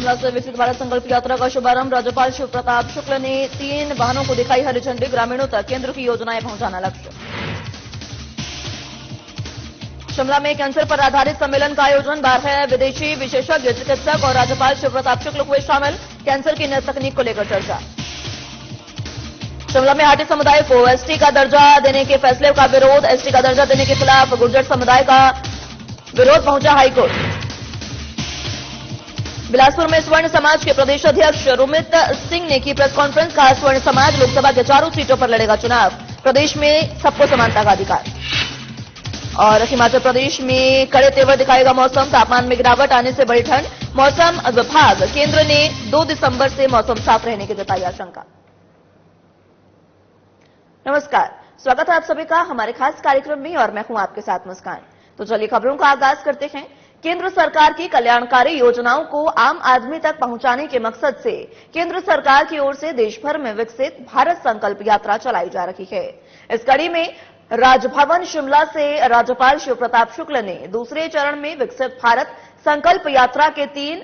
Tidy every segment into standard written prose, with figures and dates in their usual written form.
शिमला से विकसित भारत संकल्प यात्रा का शुभारंभ। राज्यपाल शिव प्रताप शुक्ल ने 3 वाहनों को दिखाई हरी झंडी। ग्रामीणों तक केंद्र की योजनाएं पहुंचाना लक्ष्य। शिमला में कैंसर पर आधारित सम्मेलन का आयोजन। 12 विदेशी विशेषज्ञ चिकित्सक और राज्यपाल शिव प्रताप शुक्ल हुए शामिल। कैंसर की नई तकनीक को लेकर चर्चा। शिमला में हाटी समुदाय को एसटी का दर्जा देने के फैसले का विरोध। एसटी का दर्जा देने के खिलाफ गुर्जर समुदाय का विरोध पहुंचा हाईकोर्ट। बिलासपुर में स्वर्ण समाज के प्रदेश अध्यक्ष रुमित सिंह ने की प्रेस कॉन्फ्रेंस। कहा स्वर्ण समाज लोकसभा के 4 सीटों पर लड़ेगा चुनाव। प्रदेश में सबको समानता का अधिकार। और हिमाचल प्रदेश में कड़े तेवर दिखाएगा मौसम। तापमान में गिरावट आने से बढ़ी ठंड। मौसम विभाग केंद्र ने 2 दिसंबर से मौसम साफ रहने की जताई आशंका। नमस्कार, स्वागत है आप सभी का हमारे खास कार्यक्रम में और मैं हूं आपके साथ मुस्कान। तो चलिए खबरों का आगाज करते हैं। केंद्र सरकार की कल्याणकारी योजनाओं को आम आदमी तक पहुंचाने के मकसद से केंद्र सरकार की ओर से देश भर में विकसित भारत संकल्प यात्रा चलाई जा रही है। इस कड़ी में राजभवन शिमला से राज्यपाल शिव प्रताप शुक्ल ने दूसरे चरण में विकसित भारत संकल्प यात्रा के 3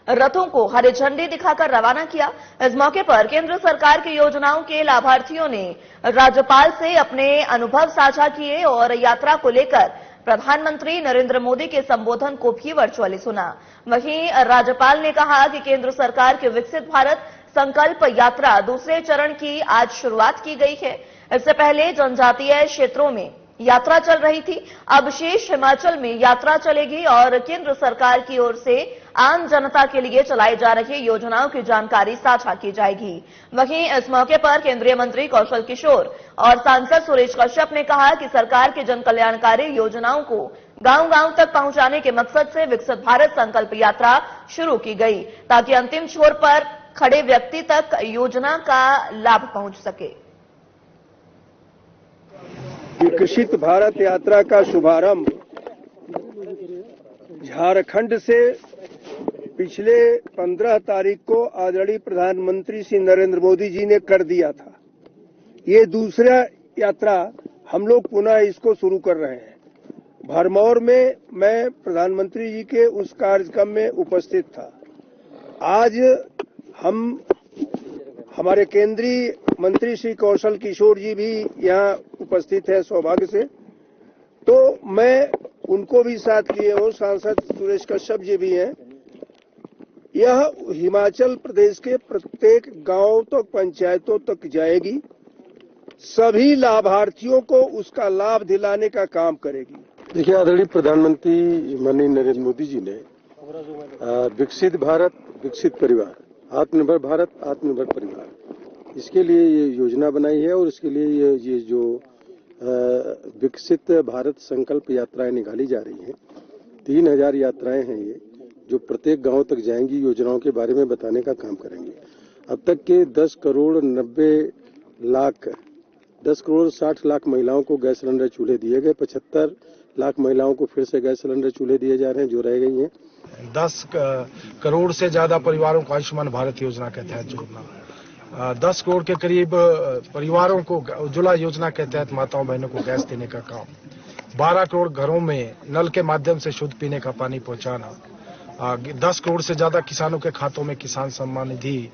रथों को हरी झंडी दिखाकर रवाना किया। इस मौके पर केंद्र सरकार की योजनाओं के लाभार्थियों ने राज्यपाल से अपने अनुभव साझा किए और यात्रा को लेकर प्रधानमंत्री नरेंद्र मोदी के संबोधन को भी वर्चुअली सुना। वहीं राज्यपाल ने कहा कि केंद्र सरकार की विकसित भारत संकल्प यात्रा दूसरे चरण की आज शुरुआत की गई है। इससे पहले जनजातीय क्षेत्रों में यात्रा चल रही थी, अब शेष हिमाचल में यात्रा चलेगी और केंद्र सरकार की ओर से आम जनता के लिए चलाई जा रही योजनाओं की जानकारी साझा की जाएगी। वहीं इस मौके पर केंद्रीय मंत्री कौशल किशोर और सांसद सुरेश कश्यप ने कहा कि सरकार की जन कल्याणकारी योजनाओं को गांव-गांव तक पहुंचाने के मकसद से विकसित भारत संकल्प यात्रा शुरू की गई, ताकि अंतिम छोर पर खड़े व्यक्ति तक योजना का लाभ पहुंच सके। विकसित भारत यात्रा का शुभारंभ झारखंड से पिछले 15 तारीख को आदरणीय प्रधानमंत्री श्री नरेंद्र मोदी जी ने कर दिया था। ये दूसरा यात्रा हम लोग पुनः इसको शुरू कर रहे हैं। भरमौर में मैं प्रधानमंत्री जी के उस कार्यक्रम में उपस्थित था। आज हमारे केंद्रीय मंत्री श्री कौशल किशोर जी भी यहाँ उपस्थित है सौभाग्य से, तो मैं उनको भी साथ लिए हूँ। सांसद सुरेश कश्यप जी भी हैं। यह हिमाचल प्रदेश के प्रत्येक गांव तक पंचायतों तक जाएगी, सभी लाभार्थियों को उसका लाभ दिलाने का काम करेगी। देखिए, आदरणीय प्रधानमंत्री माननीय नरेंद्र मोदी जी ने विकसित भारत विकसित परिवार, आत्मनिर्भर भारत आत्मनिर्भर परिवार, इसके लिए ये योजना बनाई है और इसके लिए ये जो विकसित भारत संकल्प यात्राएं निकाली जा रही हैं, 3000 यात्राएं हैं ये, जो प्रत्येक गांव तक जाएंगी, योजनाओं के बारे में बताने का काम करेंगे। अब तक के 10 करोड़ 60 लाख महिलाओं को गैस सिलेंडर चूल्हे दिए गए। 75 लाख महिलाओं को फिर से गैस सिलेंडर चूल्हे दिए जा रहे हैं जो रह गई हैं। 10 करोड़ से ज्यादा परिवारों को आयुष्मान भारत योजना के तहत जोड़ना, 10 करोड़ के करीब परिवारों को उज्ज्वला योजना के तहत माताओं बहनों को गैस देने का काम, 12 करोड़ घरों में नल के माध्यम से शुद्ध पीने का पानी पहुंचाना, 10 करोड़ से ज्यादा किसानों के खातों में किसान सम्मान निधि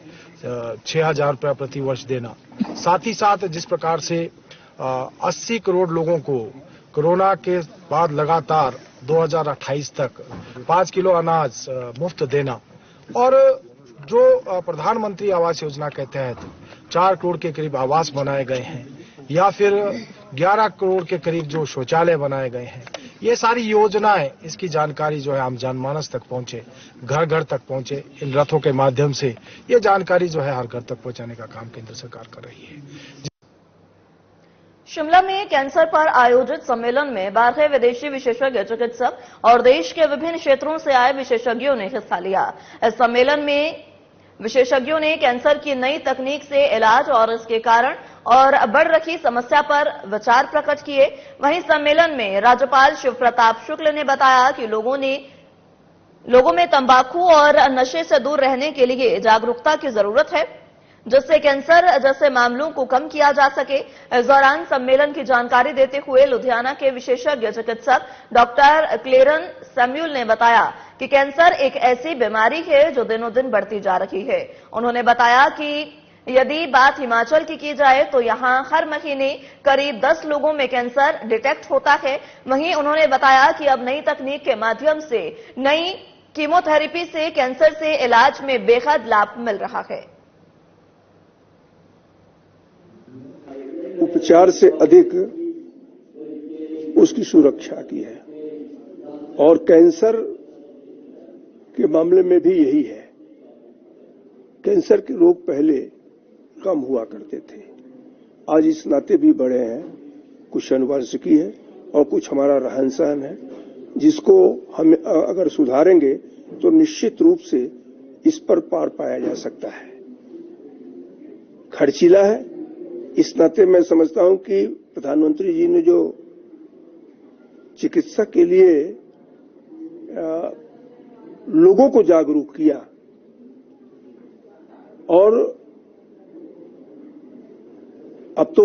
6000 रुपया प्रति वर्ष देना। साथ ही साथ जिस प्रकार से 80 करोड़ लोगों को कोरोना के बाद लगातार 2028 तक 5 किलो अनाज मुफ्त देना, और जो प्रधानमंत्री आवास योजना के तहत 4 करोड़ के करीब आवास बनाए गए हैं, या फिर 11 करोड़ के करीब जो शौचालय बनाए गए हैं, ये सारी योजनाएं, इसकी जानकारी जो है आम जनमानस तक पहुंचे, घर घर तक पहुंचे। इन रथों के माध्यम से ये जानकारी जो है हर घर तक पहुंचाने का काम केंद्र सरकार कर रही है। शिमला में कैंसर पर आयोजित सम्मेलन में 12 विदेशी विशेषज्ञ चिकित्सक और देश के विभिन्न क्षेत्रों से आए विशेषज्ञों ने हिस्सा लिया। इस सम्मेलन में विशेषज्ञों ने कैंसर की नई तकनीक से इलाज और इसके कारण और बढ़ रही समस्या पर विचार प्रकट किए। वहीं सम्मेलन में राज्यपाल शिव प्रताप शुक्ल ने बताया कि लोगों में तंबाकू और नशे से दूर रहने के लिए जागरूकता की जरूरत है। जिससे कैंसर जैसे मामलों को कम किया जा सके। इस दौरान सम्मेलन की जानकारी देते हुए लुधियाना के विशेषज्ञ चिकित्सक डॉक्टर क्लेरन सैम्यूल ने बताया कि कैंसर एक ऐसी बीमारी है जो दिनों दिन बढ़ती जा रही है। उन्होंने बताया कि यदि बात हिमाचल की जाए तो यहां हर महीने करीब 10 लोगों में कैंसर डिटेक्ट होता है। वहीं उन्होंने बताया कि अब नई तकनीक के माध्यम से नई कीमोथेरेपी से कैंसर से इलाज में बेहद लाभ मिल रहा है। उपचार से अधिक उसकी सुरक्षा की है और कैंसर के मामले में भी यही है। कैंसर के रोग पहले कम हुआ करते थे, आज इस नाते भी बढ़े हैं। कुछ अनुवांशिकी है और कुछ हमारा रहन सहन है, जिसको हम अगर सुधारेंगे तो निश्चित रूप से इस पर पार पाया जा सकता है। खर्चीला है, इस नाते मैं समझता हूं कि प्रधानमंत्री जी ने जो चिकित्सा के लिए लोगों को जागरूक किया और अब तो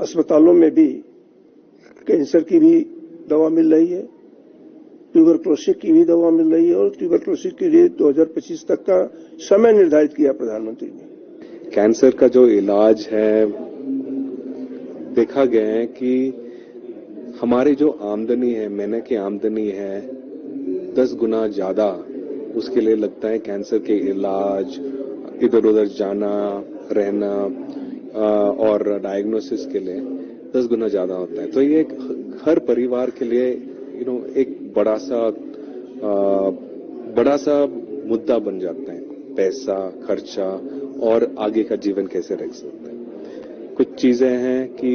अस्पतालों में भी कैंसर की भी दवा मिल रही है, ट्यूबरक्लोसिस की भी दवा मिल रही है और ट्यूबरक्लोसिस के लिए 2025 तक का समय निर्धारित किया प्रधानमंत्री ने। कैंसर का जो इलाज है, देखा गया है कि हमारी जो आमदनी है, महीने की आमदनी है, 10 गुना ज्यादा उसके लिए लगता है। कैंसर के इलाज, इधर उधर जाना रहना और डायग्नोसिस के लिए 10 गुना ज्यादा होता है। तो ये हर परिवार के लिए एक बड़ा सा मुद्दा बन जाता है। पैसा, खर्चा और आगे का जीवन कैसे रख सकते हैं। कुछ चीजें हैं कि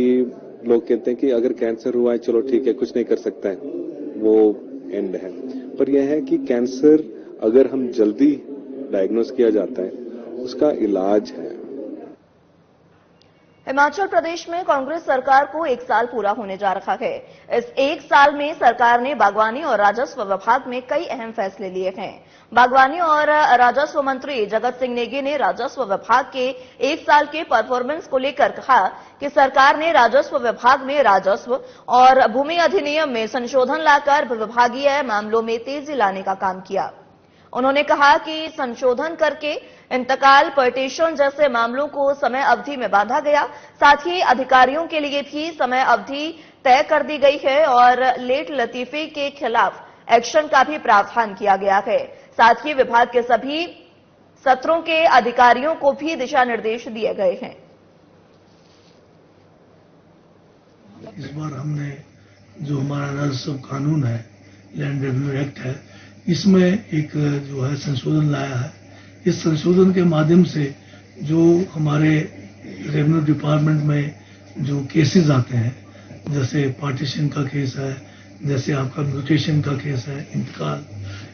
लोग कहते हैं कि अगर कैंसर हुआ है, चलो ठीक है, कुछ नहीं कर सकता है, वो एंड है। पर यह है कि कैंसर अगर हम जल्दी डायग्नोस किया जाता है, उसका इलाज है। हिमाचल प्रदेश में कांग्रेस सरकार को 1 साल पूरा होने जा रहा है। इस 1 साल में सरकार ने बागवानी और राजस्व विभाग में कई अहम फैसले लिए हैं। बागवानी और राजस्व मंत्री जगत सिंह नेगी ने राजस्व विभाग के 1 साल के परफॉर्मेंस को लेकर कहा कि सरकार ने राजस्व विभाग में राजस्व और भूमि अधिनियम में संशोधन लाकर विभागीय मामलों में तेजी लाने का काम किया। उन्होंने कहा कि संशोधन करके इंतकाल, पार्टीशन जैसे मामलों को समय अवधि में बांधा गया। साथ ही अधिकारियों के लिए भी समय अवधि तय कर दी गई है और लेट लतीफे के खिलाफ एक्शन का भी प्रावधान किया गया है। साथ ही विभाग के सभी सत्रों के अधिकारियों को भी दिशा निर्देश दिए गए हैं। इस बार हमने जो हमारा राजस्व कानून है, लैंड रेवेन्यू एक्ट है, इसमें एक जो है संशोधन लाया है। इस संशोधन के माध्यम से जो हमारे रेवेन्यू डिपार्टमेंट में जो केसेस आते हैं, जैसे पार्टीशन का केस है, जैसे आपका म्यूटेशन का केस है, इंतकाल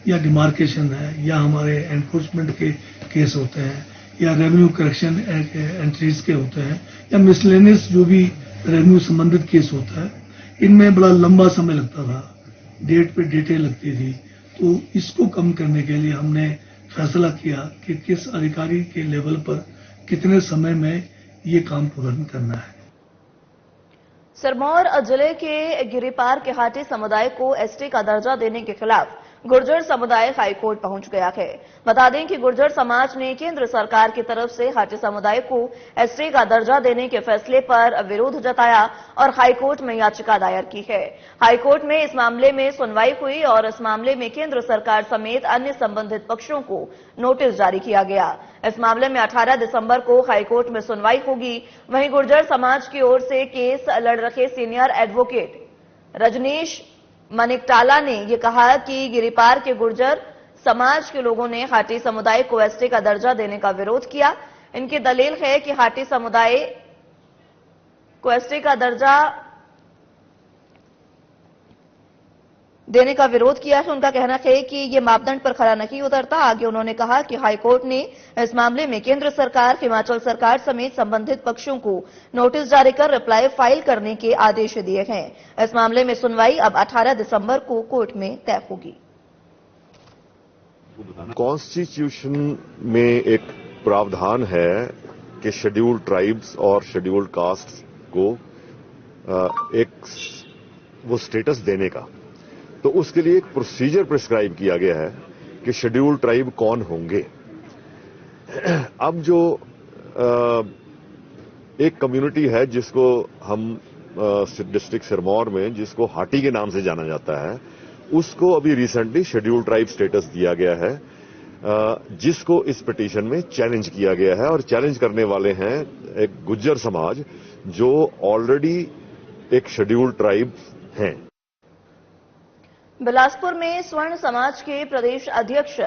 या डिमार्केशन है, या हमारे एनफोर्समेंट के केस होते हैं, या रेवेन्यू करेक्शन एंट्रीज के होते हैं, या मिसलेनियस जो भी रेवेन्यू संबंधित केस होता है, इनमें बड़ा लंबा समय लगता था, डेट पे डेटें लगती थी। तो इसको कम करने के लिए हमने फैसला किया कि किस अधिकारी के लेवल पर कितने समय में ये काम पूर्ण करना है। सिरमौर जिले के गिरिपार के हाटी समुदाय को एसटी का दर्जा देने के खिलाफ गुर्जर समुदाय हाईकोर्ट पहुंच गया है। बता दें कि गुर्जर समाज ने केंद्र सरकार की तरफ से हाटी समुदाय को एसटी का दर्जा देने के फैसले पर विरोध जताया और हाईकोर्ट में याचिका दायर की है। हाईकोर्ट में इस मामले में सुनवाई हुई और इस मामले में केंद्र सरकार समेत अन्य संबंधित पक्षों को नोटिस जारी किया गया। इस मामले में 18 दिसंबर को हाईकोर्ट में सुनवाई होगी। वहीं गुर्जर समाज की ओर से केस लड़ रहे सीनियर एडवोकेट रजनीश मनिकटाला ने यह कहा कि गिरिपार के गुर्जर समाज के लोगों ने हाटी समुदाय को एसटी का दर्जा देने का विरोध किया। इनकी दलील है कि हाटी समुदाय को एसटी का दर्जा देने का विरोध किया है। उनका कहना है कि ये मापदंड पर खरा नहीं उतरता। आगे उन्होंने कहा कि हाईकोर्ट ने इस मामले में केंद्र सरकार, हिमाचल सरकार समेत संबंधित पक्षों को नोटिस जारी कर रिप्लाई फाइल करने के आदेश दिए हैं। इस मामले में सुनवाई अब 18 दिसंबर को कोर्ट में तय होगी। कॉन्स्टिट्यूशन में एक प्रावधान है कि शेड्यूल्ड ट्राइब्स और शेड्यूल्ड कास्ट्स को एक वो स्टेटस देने का, तो उसके लिए एक प्रोसीजर प्रिस्क्राइब किया गया है कि शेड्यूल्ड ट्राइब कौन होंगे। अब जो एक कम्युनिटी है जिसको हम डिस्ट्रिक्ट सिरमौर में जिसको हाटी के नाम से जाना जाता है, उसको अभी रिसेंटली शेड्यूल्ड ट्राइब स्टेटस दिया गया है, जिसको इस पिटीशन में चैलेंज किया गया है। और चैलेंज करने वाले हैं एक गुज्जर समाज जो ऑलरेडी एक शेड्यूल्ड ट्राइब हैं। बिलासपुर में स्वर्ण समाज के प्रदेश अध्यक्ष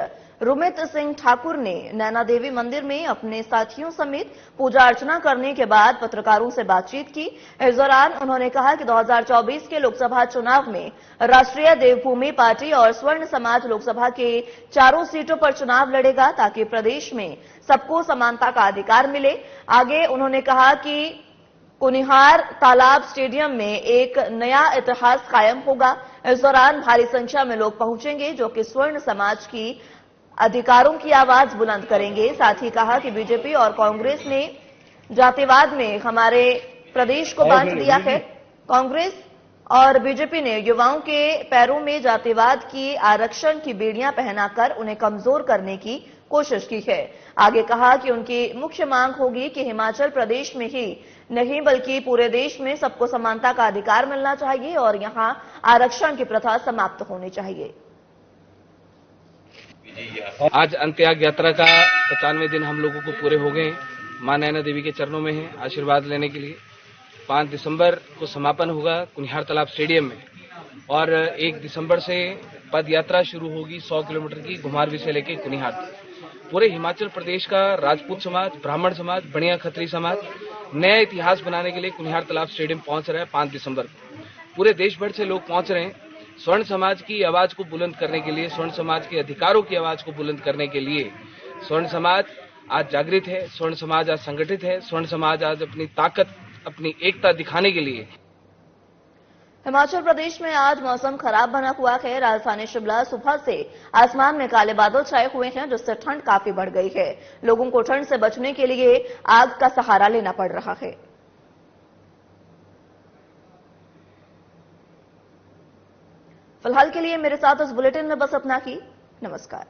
रुमित सिंह ठाकुर ने नैना देवी मंदिर में अपने साथियों समेत पूजा अर्चना करने के बाद पत्रकारों से बातचीत की। इस दौरान उन्होंने कहा कि 2024 के लोकसभा चुनाव में राष्ट्रीय देवभूमि पार्टी और स्वर्ण समाज लोकसभा के 4 सीटों पर चुनाव लड़ेगा ताकि प्रदेश में सबको समानता का अधिकार मिले। आगे उन्होंने कहा कि कुनिहार तालाब स्टेडियम में एक नया इतिहास कायम होगा। इस दौरान भारी संख्या में लोग पहुंचेंगे जो कि स्वर्ण समाज की अधिकारों की आवाज बुलंद करेंगे। साथ ही कहा कि बीजेपी और कांग्रेस ने जातिवाद में हमारे प्रदेश को बांट दिया है। कांग्रेस और बीजेपी ने युवाओं के पैरों में जातिवाद की आरक्षण की बेड़ियां पहनाकर उन्हें कमजोर करने की कोशिश की है। आगे कहा कि उनकी मुख्य मांग होगी कि हिमाचल प्रदेश में ही नहीं बल्कि पूरे देश में सबको समानता का अधिकार मिलना चाहिए और यहां आरक्षण की प्रथा समाप्त होनी चाहिए। आज अंत्ययाग यात्रा का 95 दिन हम लोगों को पूरे हो गए। मां नैना देवी के चरणों में हैं आशीर्वाद लेने के लिए। 5 दिसंबर को समापन होगा कुनिहार तालाब स्टेडियम में और 1 दिसंबर से पद यात्रा शुरू होगी 100 किलोमीटर की घुमारवी से लेकर कुनिहार तक। पूरे हिमाचल प्रदेश का राजपूत समाज, ब्राह्मण समाज, बनिया खत्री समाज नया इतिहास बनाने के लिए कुनिहार तालाब स्टेडियम पहुंच रहा है 5 दिसंबर को। पूरे देश भर से लोग पहुंच रहे हैं स्वर्ण समाज की आवाज को बुलंद करने के लिए, स्वर्ण समाज के अधिकारों की आवाज को बुलंद करने के लिए। स्वर्ण समाज आज जागृत है, स्वर्ण समाज आज संगठित है, स्वर्ण समाज आज अपनी ताकत, अपनी एकता दिखाने के लिए। हिमाचल प्रदेश में आज मौसम खराब बना हुआ है। राजधानी शिमला सुबह से आसमान में काले बादल छाए हुए हैं जिससे ठंड काफी बढ़ गई है। लोगों को ठंड से बचने के लिए आग का सहारा लेना पड़ रहा है। फिलहाल के लिए मेरे साथ इस बुलेटिन में बस इतना ही। नमस्कार।